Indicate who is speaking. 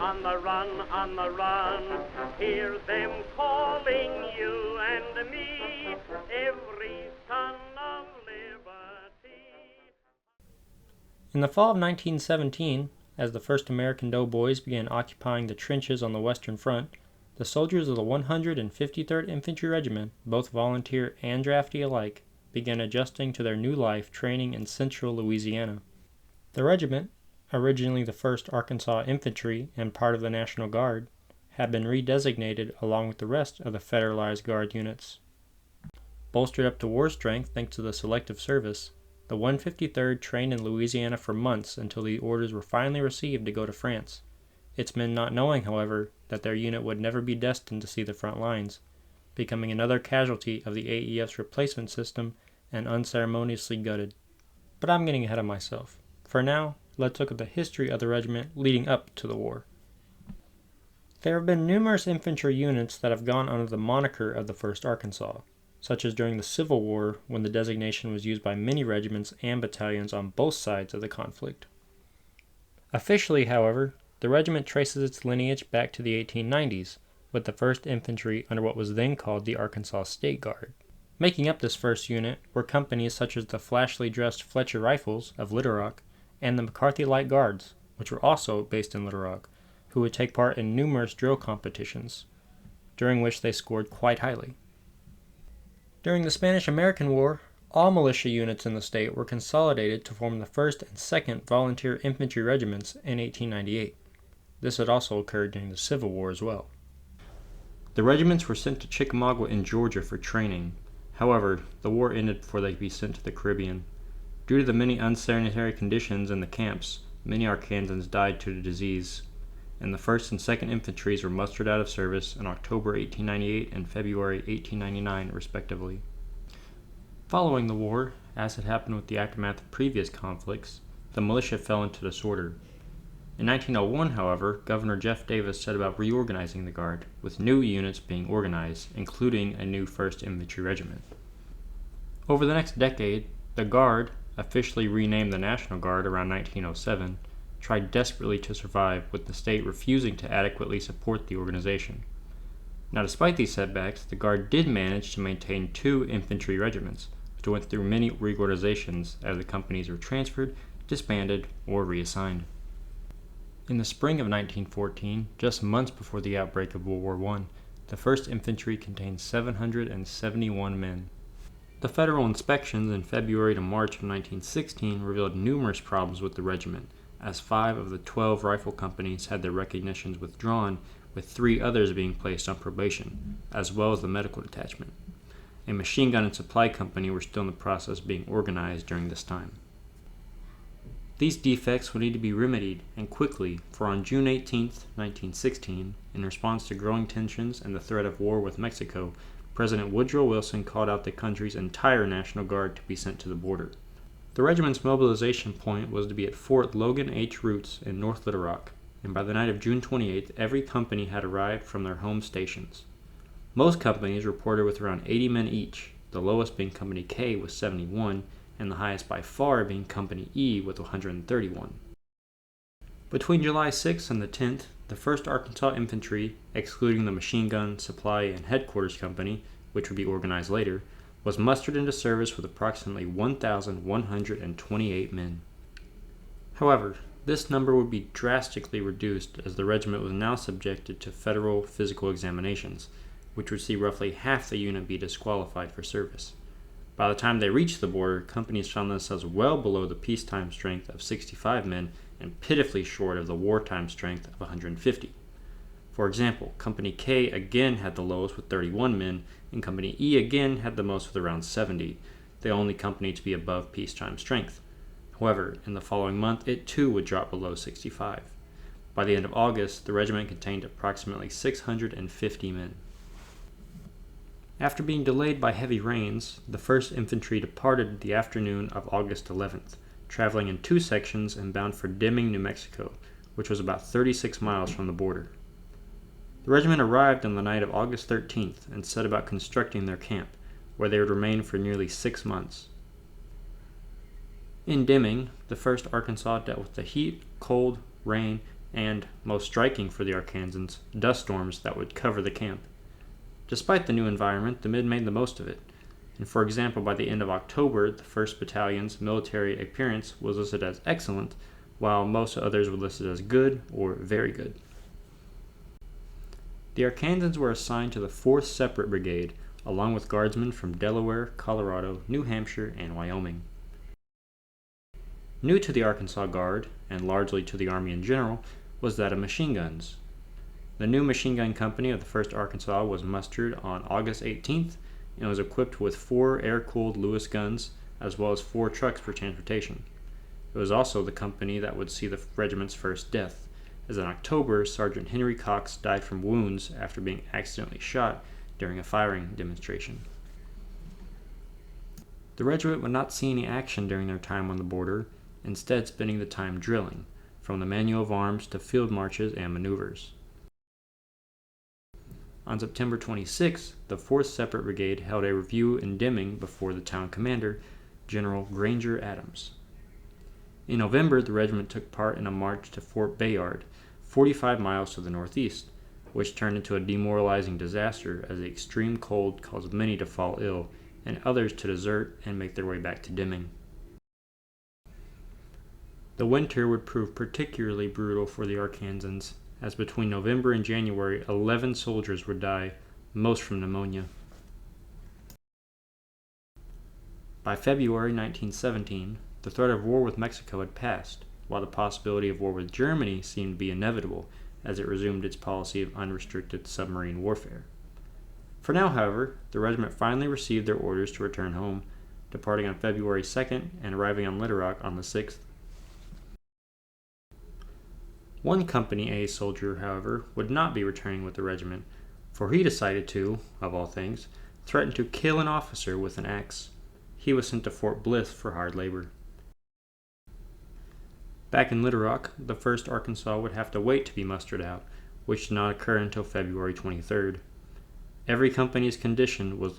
Speaker 1: on the run, on the run. Hear them calling you and me, every son of liberty.
Speaker 2: In the fall of 1917, as the first American doughboys began occupying the trenches on the Western Front, the soldiers of the 153rd Infantry Regiment, both volunteer and draftee alike, began adjusting to their new life training in central Louisiana. The regiment, originally the 1st Arkansas Infantry and part of the National Guard, had been redesignated along with the rest of the Federalized Guard units. Bolstered up to war strength thanks to the selective service, the 153rd trained in Louisiana for months until the orders were finally received to go to France, its men not knowing, however, that their unit would never be destined to see the front lines, becoming another casualty of the AEF's replacement system and unceremoniously gutted. But I'm getting ahead of myself. For now, let's look at the history of the regiment leading up to the war. There have been numerous infantry units that have gone under the moniker of the 1st Arkansas, such as during the Civil War when the designation was used by many regiments and battalions on both sides of the conflict. Officially, however, the regiment traces its lineage back to the 1890s, with the 1st Infantry under what was then called the Arkansas State Guard. Making up this first unit were companies such as the flashily dressed Fletcher Rifles of Little Rock and the McCarthy Light Guards, which were also based in Little Rock, who would take part in numerous drill competitions, during which they scored quite highly. During the Spanish-American War, all militia units in the state were consolidated to form the 1st and 2nd Volunteer Infantry Regiments in 1898. This had also occurred during the Civil War as well. The regiments were sent to Chickamauga in Georgia for training. However, the war ended before they could be sent to the Caribbean. Due to the many unsanitary conditions in the camps, many Arkansans died to the disease, and the 1st and 2nd Infantries were mustered out of service in October 1898 and February 1899, respectively. Following the war, as had happened with the aftermath of previous conflicts, the militia fell into disorder. In 1901, however, Governor Jeff Davis set about reorganizing the Guard, with new units being organized, including a new 1st Infantry Regiment. Over the next decade, the Guard, officially renamed the National Guard around 1907, tried desperately to survive, with the state refusing to adequately support the organization. Now, despite these setbacks, the Guard did manage to maintain 2 infantry regiments, which went through many reorganizations as the companies were transferred, disbanded, or reassigned. In the spring of 1914, just months before the outbreak of World War I, the 1st Infantry contained 771 men. The federal inspections in February to March of 1916 revealed numerous problems with the regiment, as 5 of the 12 rifle companies had their recognitions withdrawn, with 3 others being placed on probation, as well as the medical detachment. A machine gun and supply company were still in the process of being organized during this time. These defects would need to be remedied, and quickly, for on June 18, 1916, in response to growing tensions and the threat of war with Mexico, President Woodrow Wilson called out the country's entire National Guard to be sent to the border. The regiment's mobilization point was to be at Fort Logan H. Roots in North Little Rock, and by the night of June 28th, every company had arrived from their home stations. Most companies reported with around 80 men each, the lowest being Company K with 71, and the highest by far being Company E with 131. Between July 6th and the 10th, the 1st Arkansas Infantry, excluding the Machine Gun, Supply, and Headquarters Company, which would be organized later, was mustered into service with approximately 1,128 men. However, this number would be drastically reduced as the regiment was now subjected to federal physical examinations, which would see roughly half the unit be disqualified for service. By the time they reached the border, companies found themselves well below the peacetime strength of 65 men and pitifully short of the wartime strength of 150. For example, Company K again had the lowest with 31 men, and Company E again had the most with around 70, the only company to be above peacetime strength. However, in the following month, it too would drop below 65. By the end of August, the regiment contained approximately 650 men. After being delayed by heavy rains, the 1st Infantry departed the afternoon of August 11th, traveling in 2 sections and bound for Deming, New Mexico, which was about 36 miles from the border. The regiment arrived on the night of August 13th and set about constructing their camp, where they would remain for nearly 6 months. In Deming, the 1st Arkansas dealt with the heat, cold, rain, and, most striking for the Arkansans, dust storms that would cover the camp. Despite the new environment, the men made the most of it, and for example, by the end of October, the 1st Battalion's military appearance was listed as excellent, while most others were listed as good or very good. The Arkansans were assigned to the 4th Separate Brigade, along with guardsmen from Delaware, Colorado, New Hampshire, and Wyoming. New to the Arkansas Guard, and largely to the Army in general, was that of machine guns. The new machine gun company of the 1st Arkansas was mustered on August 18th and was equipped with 4 air-cooled Lewis guns, as well as 4 trucks for transportation. It was also the company that would see the regiment's first death, as in October, Sergeant Henry Cox died from wounds after being accidentally shot during a firing demonstration. The regiment would not see any action during their time on the border, instead spending the time drilling, from the manual of arms to field marches and maneuvers. On September 26, the 4th Separate Brigade held a review in Deming before the town commander, General Granger Adams. In November, the regiment took part in a march to Fort Bayard, 45 miles to the northeast, which turned into a demoralizing disaster as the extreme cold caused many to fall ill and others to desert and make their way back to Deming. The winter would prove particularly brutal for the Arkansans, as between November and January 11 soldiers would die, most from pneumonia. By February 1917, the threat of war with Mexico had passed, while the possibility of war with Germany seemed to be inevitable as it resumed its policy of unrestricted submarine warfare. For now, however, the regiment finally received their orders to return home, departing on February 2nd and arriving on Little Rock on the 6th. One Company A soldier, however, would not be returning with the regiment, for he decided to, of all things, threaten to kill an officer with an axe. He was sent to Fort Bliss for hard labor. Back in Little Rock, the 1st Arkansas would have to wait to be mustered out, which did not occur until February 23rd. Every company's condition was